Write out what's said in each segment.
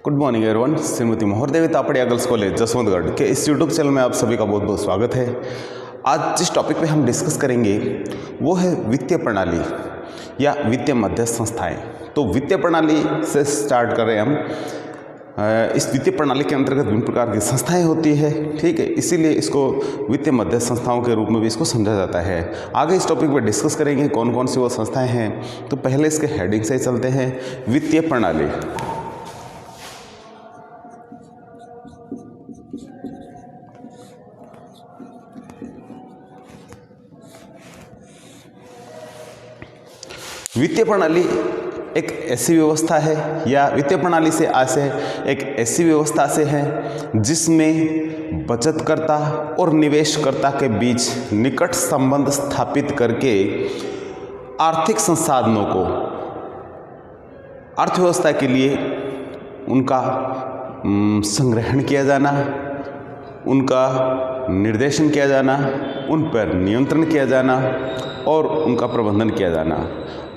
Good morning everyone. Shrimati Mohardevi Tapadia girls college Jaswantgarh के इस YouTube channel में आप सभी का बहुत बहुत स्वागत है। आज जिस टॉपिक पे हम डिस्कस करेंगे वो है वित्तीय प्रणाली या वित्तीय मध्यस्थ संस्थाएं। तो वित्तीय प्रणाली से स्टार्ट कर रहे हैं हम। इस वित्तीय प्रणाली के अंतर्गत विभिन्न प्रकार की संस्थाएं होती है, ठीक है, इसीलिए इसको वित्तीय मध्यस्थ संस्थाओं के रूप में भी इसको समझा जाता है। आगे इस टॉपिक पर डिस्कस करेंगे कौन कौन सी वो संस्थाएं हैं। तो पहले इसके हेडिंग से ही चलते हैं। वित्तीय प्रणाली वित्तीय प्रणाली एक ऐसी व्यवस्था है या वित्तीय प्रणाली से आशय एक ऐसी व्यवस्था से है जिसमें बचतकर्ता और निवेशकर्ता के बीच निकट संबंध स्थापित करके आर्थिक संसाधनों को अर्थव्यवस्था के लिए उनका संग्रहण किया जाना, उनका निर्देशन किया जाना, उन पर नियंत्रण किया जाना और उनका प्रबंधन किया जाना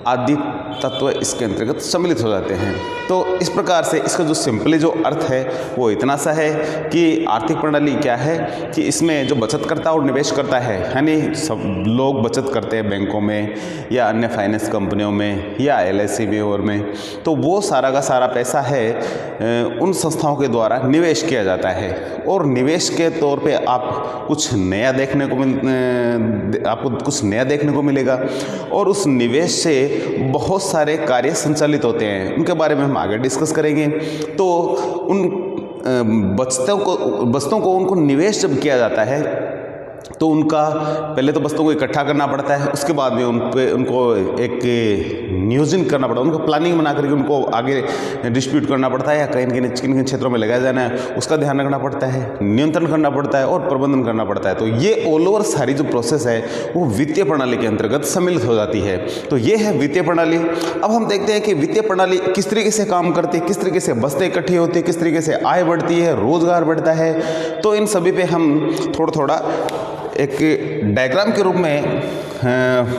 आदि तत्व इसके अंतर्गत सम्मिलित हो जाते हैं। तो इस प्रकार से इसका जो सिंपली जो अर्थ है वो इतना सा है कि आर्थिक प्रणाली क्या है कि इसमें जो बचतकर्ता और निवेशकर्ता है, यानी सब लोग बचत करते हैं बैंकों में या अन्य फाइनेंस कंपनियों में या LIC में, तो वो सारा का सारा पैसा है उन संस्थाओं के द्वारा निवेश किया जाता है और निवेश के तौर पे आपको कुछ नया देखने को मिलेगा और उस निवेश से बहुत सारे कार्य संचालित होते हैं, उनके बारे में हम आगे डिस्कस करेंगे। तो उन वस्तुओं को उनको निवेश जब किया जाता है तो उनका पहले तो वस्तुओं को इकट्ठा करना पड़ता है, उसके बाद में उनको एक नियोजन करना पड़ता है, उनको प्लानिंग बना करके उनको आगे डिस्ट्रीब्यूट करना पड़ता है या कहीं किन किन क्षेत्रों में लगाया जाना है उसका ध्यान रखना पड़ता है, नियंत्रण करना पड़ता है और प्रबंधन करना पड़ता है। तो ये ऑल ओवर सारी जो प्रोसेस है वो वित्तीय प्रणाली के अंतर्गत सम्मिलित हो जाती है। तो ये है वित्तीय प्रणाली। अब हम देखते हैं कि वित्तीय प्रणाली किस तरीके से काम करती है, किस तरीके से बस्तें इकट्ठी होती है, किस तरीके से आय बढ़ती है, रोजगार बढ़ता है। तो इन सभी पे हम थोड़ा एक डायग्राम के रूप में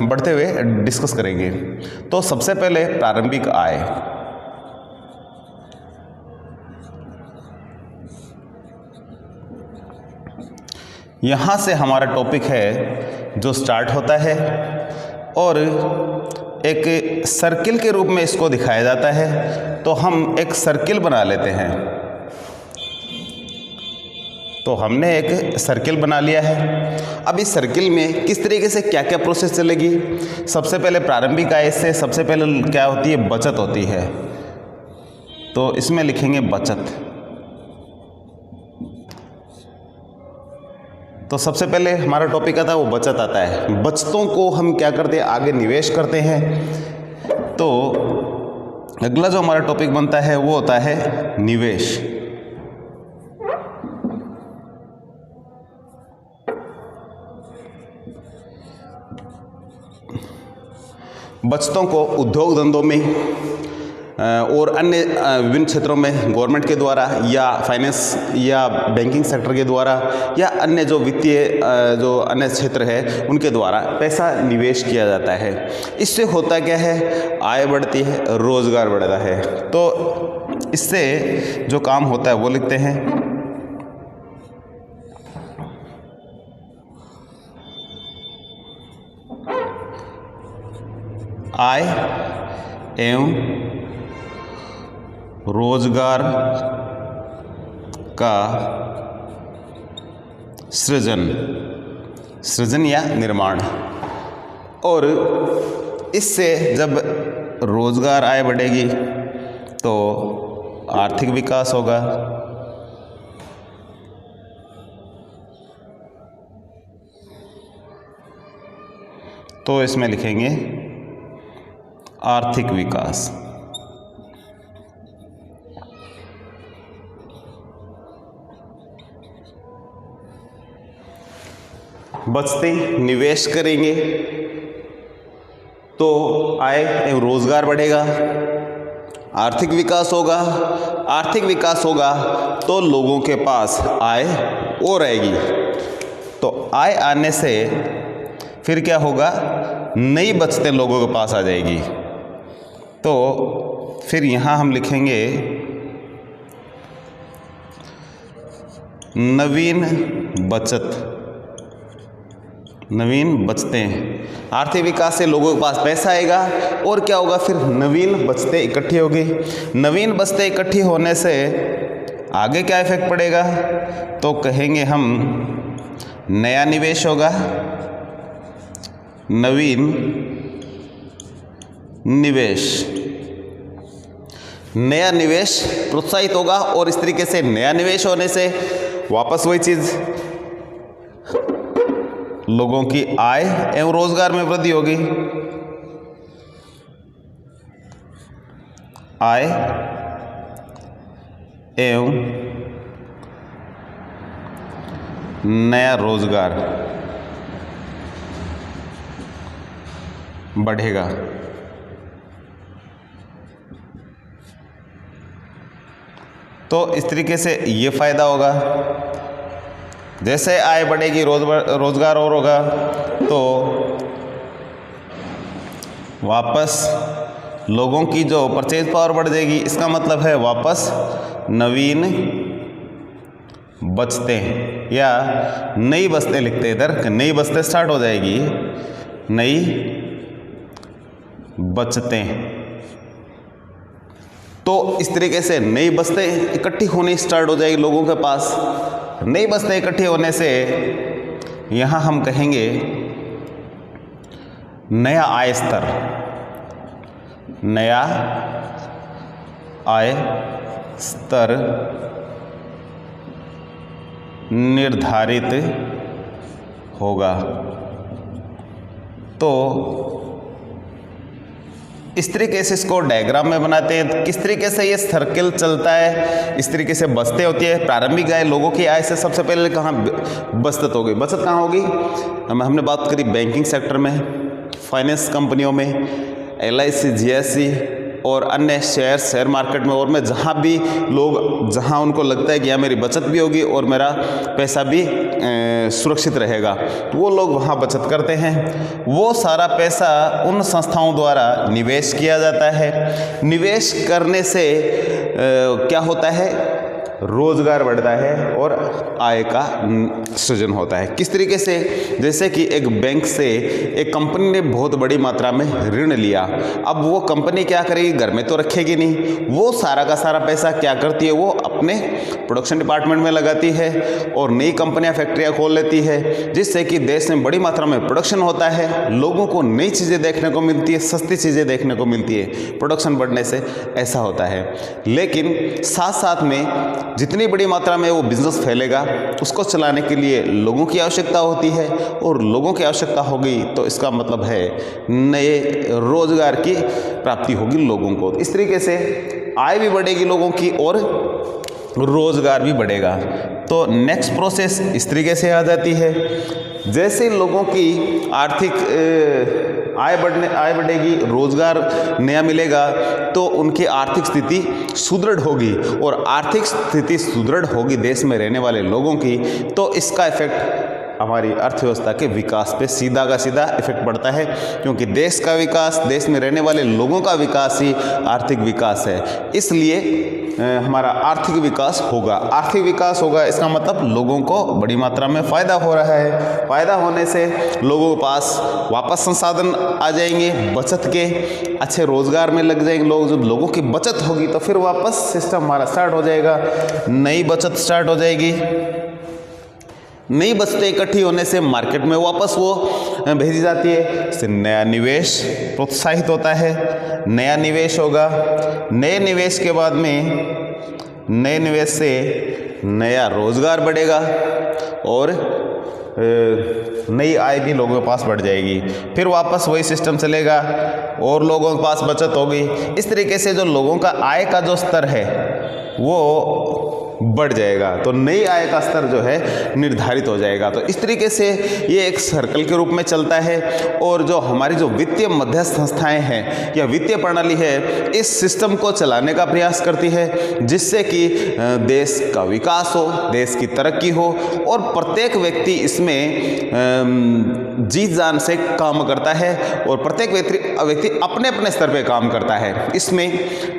बढ़ते हुए डिस्कस करेंगे। तो सबसे पहले प्रारंभिक आय। यहाँ से हमारा टॉपिक है जो स्टार्ट होता है और एक सर्किल के रूप में इसको दिखाया जाता है। तो हम एक सर्किल बना लेते हैं। तो हमने एक सर्किल बना लिया है। अब इस सर्किल में किस तरीके से क्या क्या प्रोसेस चलेगी। सबसे पहले प्रारंभिक आय से सबसे पहले क्या होती है, बचत होती है। तो इसमें लिखेंगे बचत। तो सबसे पहले हमारा टॉपिक आता है वो बचत आता है। बचतों को हम क्या करते हैं, आगे निवेश करते हैं। तो अगला जो हमारा टॉपिक बनता है वो होता है निवेश। बचतों को उद्योग धंधों में और अन्य विभिन्न क्षेत्रों में गवर्नमेंट के द्वारा या फाइनेंस या बैंकिंग सेक्टर के द्वारा या अन्य जो वित्तीय जो अन्य क्षेत्र है उनके द्वारा पैसा निवेश किया जाता है। इससे होता क्या है, आय बढ़ती है, रोजगार बढ़ता है। तो इससे जो काम होता है वो लिखते हैं आय एवं रोजगार का सृजन या निर्माण। और इससे जब रोजगार आय बढ़ेगी तो आर्थिक विकास होगा। तो इसमें लिखेंगे आर्थिक विकास। बचते निवेश करेंगे तो आय एवं रोजगार बढ़ेगा, आर्थिक विकास होगा। आर्थिक विकास होगा तो लोगों के पास आय और आएगी। तो आय आने से फिर क्या होगा, नई बचतें लोगों के पास आ जाएगी। तो फिर यहाँ हम लिखेंगे नवीन बचतें। आर्थिक विकास से लोगों के पास पैसा आएगा और क्या होगा, फिर नवीन बचतें इकट्ठी होगी। नवीन बचतें इकट्ठी होने से आगे क्या इफेक्ट पड़ेगा, तो कहेंगे हम नया निवेश होगा, नवीन निवेश, नया निवेश प्रोत्साहित होगा। और इस तरीके से नया निवेश होने से वापस वही चीज, लोगों की आय एवं रोजगार में वृद्धि होगी। आय एवं नया रोजगार बढ़ेगा। तो इस तरीके से ये फायदा होगा। जैसे आय बढ़ेगी, रोजगार और होगा, तो वापस लोगों की जो परचेज पावर बढ़ जाएगी। इसका मतलब है वापस नवीन बचतें या नई बचतें लिखते हैं इधर, नई बचतें स्टार्ट हो जाएगी, नई बचतें। तो इस तरीके से नई बचतें इकट्ठी होनी स्टार्ट हो जाएगी लोगों के पास। नई बचतें इकट्ठी होने से यहां हम कहेंगे नया आय स्तर, नया आय स्तर निर्धारित होगा। तो इस तरीके से इसको डायग्राम में बनाते हैं, किस तरीके से ये सर्कल चलता है। इस तरीके से बचतें होती है। प्रारंभिक आय लोगों की आय से सबसे पहले कहाँ बचत होगी, बचत कहाँ होगी, हमने बात करी बैंकिंग सेक्टर में, फाइनेंस कंपनियों में, LIC, GSC और अन्य शेयर मार्केट में, और में जहाँ भी लोग, जहाँ उनको लगता है कि यहाँ मेरी बचत भी होगी और मेरा पैसा भी सुरक्षित रहेगा, तो वो लोग वहाँ बचत करते हैं। वो सारा पैसा उन संस्थाओं द्वारा निवेश किया जाता है। निवेश करने से क्या होता है, रोजगार बढ़ता है और आय का सृजन होता है। किस तरीके से, जैसे कि एक बैंक से एक कंपनी ने बहुत बड़ी मात्रा में ऋण लिया। अब वो कंपनी क्या करेगी, घर में तो रखेगी नहीं, वो सारा का सारा पैसा क्या करती है, वो अपने प्रोडक्शन डिपार्टमेंट में लगाती है और नई कंपनियां, फैक्ट्रियां खोल लेती है, जिससे कि देश में बड़ी मात्रा में प्रोडक्शन होता है, लोगों को नई चीज़ें देखने को मिलती है, सस्ती चीज़ें देखने को मिलती है। प्रोडक्शन बढ़ने से ऐसा होता है। लेकिन साथ साथ में जितनी बड़ी मात्रा में वो बिजनेस फैलेगा, उसको चलाने के लिए लोगों की आवश्यकता होती है, और लोगों की आवश्यकता होगी तो इसका मतलब है नए रोजगार की प्राप्ति होगी लोगों को। इस तरीके से आय भी बढ़ेगी लोगों की और रोजगार भी बढ़ेगा। तो नेक्स्ट प्रोसेस इस तरीके से आ जाती है, जैसे लोगों की आर्थिक आय बढ़ेगी, रोजगार नया मिलेगा, तो उनकी आर्थिक स्थिति सुदृढ़ होगी, और आर्थिक स्थिति सुदृढ़ होगी देश में रहने वाले लोगों की, तो इसका इफेक्ट हमारी अर्थव्यवस्था के विकास पे सीधा का सीधा इफेक्ट पड़ता है। क्योंकि देश का विकास, देश में रहने वाले लोगों का विकास ही आर्थिक विकास है। इसलिए हमारा आर्थिक विकास होगा। आर्थिक विकास होगा, इसका मतलब लोगों को बड़ी मात्रा में फ़ायदा हो रहा है। फ़ायदा होने से लोगों के पास वापस संसाधन आ जाएंगे, बचत के अच्छे रोजगार में लग जाएंगे लोग। जब लोगों की बचत होगी तो फिर वापस सिस्टम हमारा स्टार्ट हो जाएगा, नई बचत स्टार्ट हो जाएगी। नई बचतें इकट्ठी होने से मार्केट में वापस वो भेजी जाती है, इससे नया निवेश प्रोत्साहित होता है, नया निवेश होगा। नए निवेश के बाद में, नए निवेश से नया रोजगार बढ़ेगा और नई आय भी लोगों के पास बढ़ जाएगी। फिर वापस वही सिस्टम चलेगा और लोगों के पास बचत होगी। इस तरीके से जो लोगों का आय का जो स्तर है वो बढ़ जाएगा, तो नई आय का स्तर जो है निर्धारित हो जाएगा। तो इस तरीके से ये एक सर्कल के रूप में चलता है। और जो हमारी जो वित्तीय मध्यस्थ संस्थाएं हैं या वित्तीय प्रणाली है, इस सिस्टम को चलाने का प्रयास करती है, जिससे कि देश का विकास हो, देश की तरक्की हो, और प्रत्येक व्यक्ति इसमें जी जान से काम करता है, और प्रत्येक व्यक्ति अपने अपने स्तर पे काम करता है। इसमें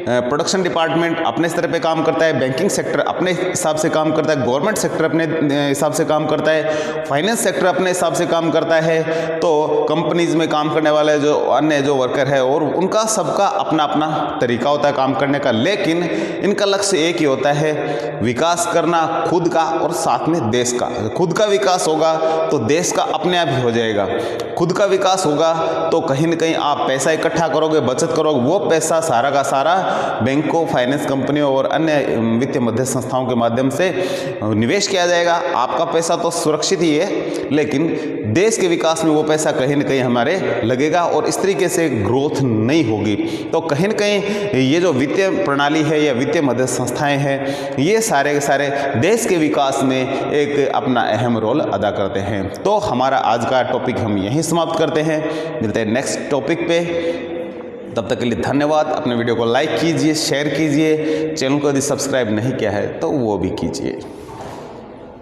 प्रोडक्शन डिपार्टमेंट अपने स्तर पे काम करता है, बैंकिंग सेक्टर अपने हिसाब से काम करता है, गवर्नमेंट सेक्टर अपने हिसाब से काम करता है, फाइनेंस सेक्टर अपने हिसाब से काम करता है, तो कंपनीज में काम करने वाले जो अन्य जो वर्कर है और उनका सबका अपना अपना तरीका होता है काम करने का, लेकिन इनका लक्ष्य एक ही होता है, विकास करना खुद का और साथ में देश का। खुद का विकास होगा तो देश का अपने आप ही हो जाएगा। खुद का विकास होगा तो कहीं ना कहीं आप पैसा इकट्ठा करोगे, बचत करोगे, वो पैसा सारा का सारा बैंकों, फाइनेंस कंपनियों और अन्य वित्तीय मध्यस्थ संस्थाओं के माध्यम से निवेश किया जाएगा। आपका पैसा तो सुरक्षित ही है, लेकिन देश के विकास में वो पैसा कहीं ना कहीं हमारे लगेगा और इस तरीके से ग्रोथ नहीं होगी। तो कहीं ना कहीं ये जो वित्तीय प्रणाली है या वित्तीय मध्यस्थ संस्थाएं हैं, ये सारे के सारे देश के विकास में एक अपना अहम रोल अदा करते हैं। तो हमारा आज का टॉपिक हम यहीं समाप्त करते हैं, मिलते हैं नेक्स्ट टॉपिक पे। तब तक के लिए धन्यवाद। अपने वीडियो को लाइक कीजिए, शेयर कीजिए, चैनल को यदि सब्सक्राइब नहीं किया है तो वो भी कीजिए।